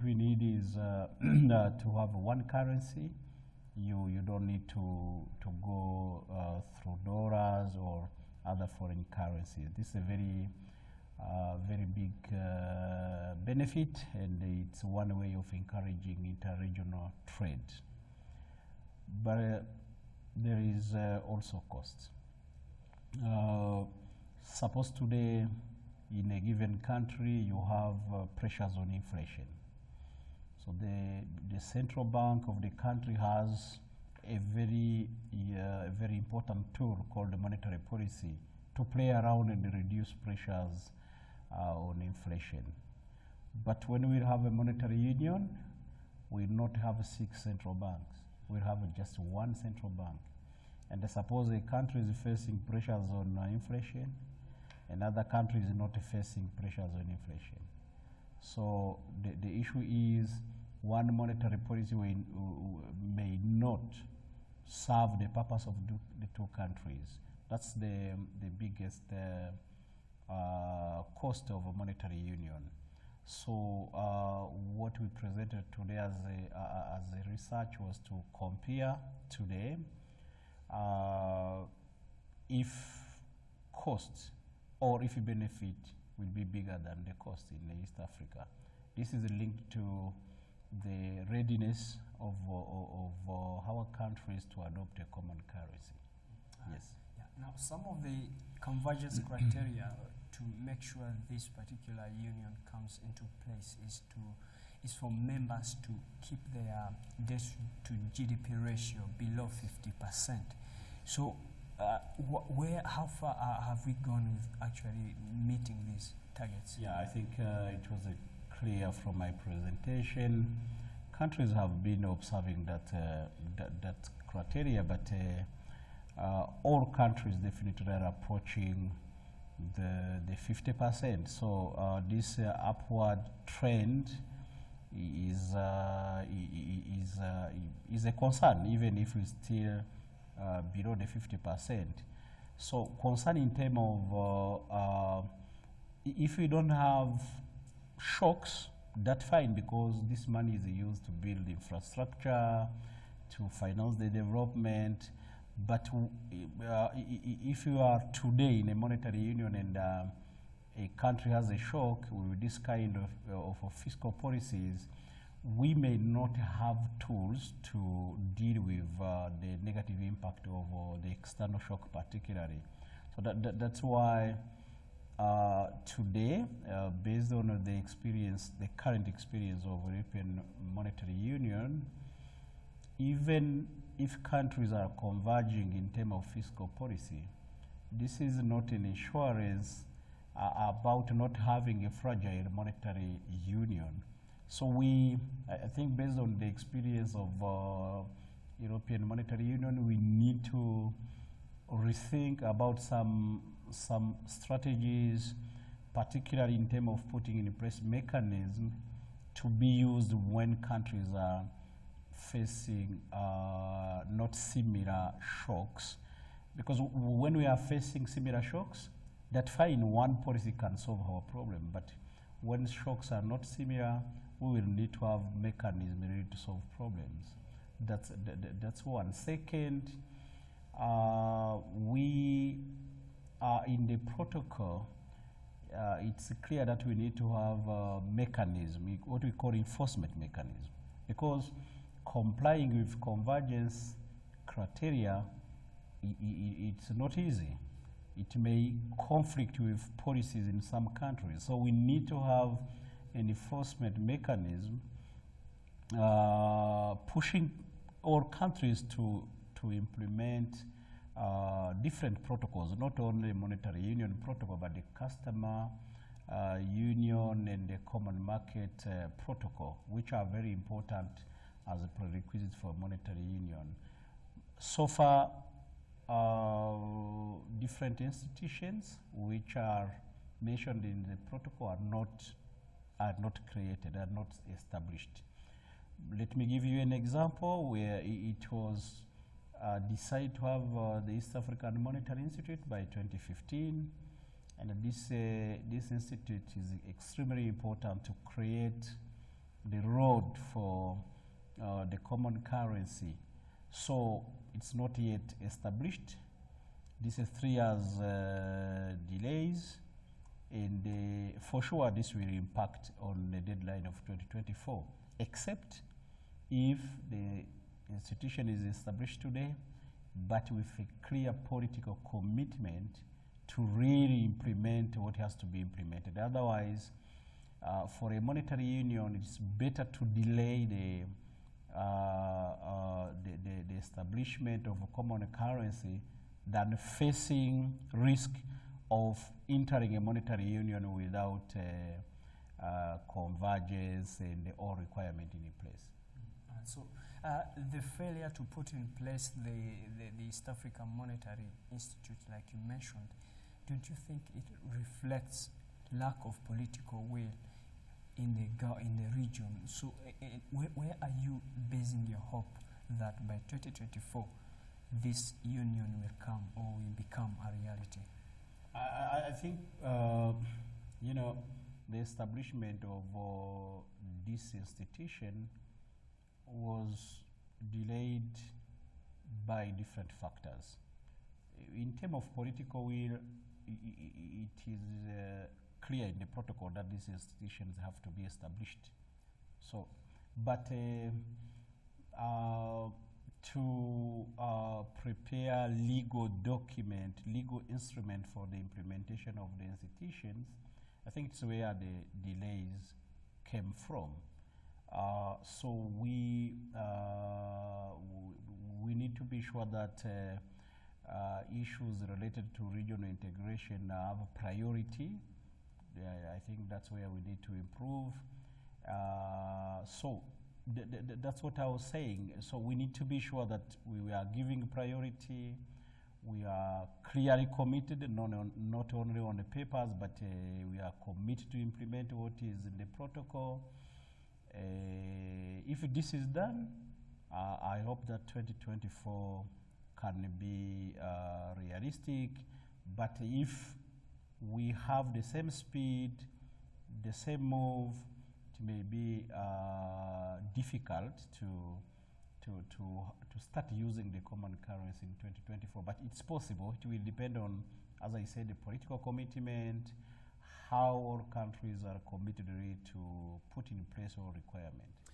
we need is to have one currency. You don't need to go through dollars or other foreign currencies. This is a very very big benefit, and it's one way of encouraging interregional trade. But there is also costs. Suppose today in a given country you have pressures on inflation. So the central bank of the country has a very important tool called the monetary policy to play around and reduce pressures on inflation. But when we have a monetary union, we not have 6 central banks. We have just one central bank. And suppose a country is facing pressures on inflation, another country is not facing pressures on inflation. So the issue is one monetary policy may not serve the purpose of the two countries. That's the biggest cost of a monetary union. So what we presented today as a research was to compare today if costs or if benefit will be bigger than the cost in East Africa. This is linked to the readiness of our countries to adopt a common currency. Yes. Yeah. Now, some of the convergence criteria to make sure this particular union comes into place is for members to keep their debt to GDP ratio below 50%. So, how far have we gone with actually meeting these targets? Yeah, I think it was clear from my presentation. Countries have been observing that criteria, but all countries definitely are approaching the 50%. So this upward trend is a concern, even if it's still below the 50%. So concern in terms of if we don't have shocks, that's fine, because this money is used to build infrastructure, to finance the development. But if you are today in a monetary union and a country has a shock with this kind of fiscal policies, we may not have tools to deal with the negative impact of the external shock particularly. So that's why today, based on the current experience of European Monetary Union, even if countries are converging in terms of fiscal policy, this is not an assurance about not having a fragile monetary union. So I think based on the experience of European Monetary Union, we need to rethink about some strategies, particularly in terms of putting in place mechanisms to be used when countries are facing not similar shocks. Because when we are facing similar shocks, that fine, one policy can solve our problem. But when shocks are not similar, we will need to have mechanisms really to solve problems. That's one. Second, we are in the protocol. It's clear that we need to have a mechanism, what we call enforcement mechanism, because complying with convergence criteria, it's not easy. It may conflict with policies in some countries. So we need to have an enforcement mechanism pushing all countries to implement different protocols, not only monetary union protocol, but the customer union and the common market protocol, which are very important as a prerequisite for monetary union. So far, different institutions which are mentioned in the protocol are not created, are not established. Let me give you an example where it was decided to have the East African Monetary Institute by 2015, and this institute is extremely important to create the road for the common currency. So it's not yet established. This is 3 years delays, and for sure this will impact on the deadline of 2024, except if the institution is established today, but with a clear political commitment to really implement what has to be implemented. Otherwise, for a monetary union, it's better to delay the establishment of a common currency than facing risk of entering a monetary union without convergence and all requirement in place. So the failure to put in place the East African Monetary Institute, like you mentioned, don't you think it reflects lack of political will in the region? So where are you basing your hope that by 2024 this union will come or will become a reality? I think the establishment of this institution was delayed by different factors. In terms of political will, it is clear in the protocol that these institutions have to be established. So, but to prepare legal document, legal instrument for the implementation of the institutions, I think it's where the delays came from. So we need to be sure that issues related to regional integration have a priority. I think that's where we need to improve. So that's what I was saying. So we need to be sure that we are giving priority. We are clearly committed, not only on the papers, but we are committed to implement what is in the protocol. If this is done, I hope that 2024 can be realistic. But if we have the same speed, the same move, it may be difficult to start using the common currency in 2024. But it's possible. It will depend on, as I said, the political commitment, how all countries are committed really to put in place all requirements.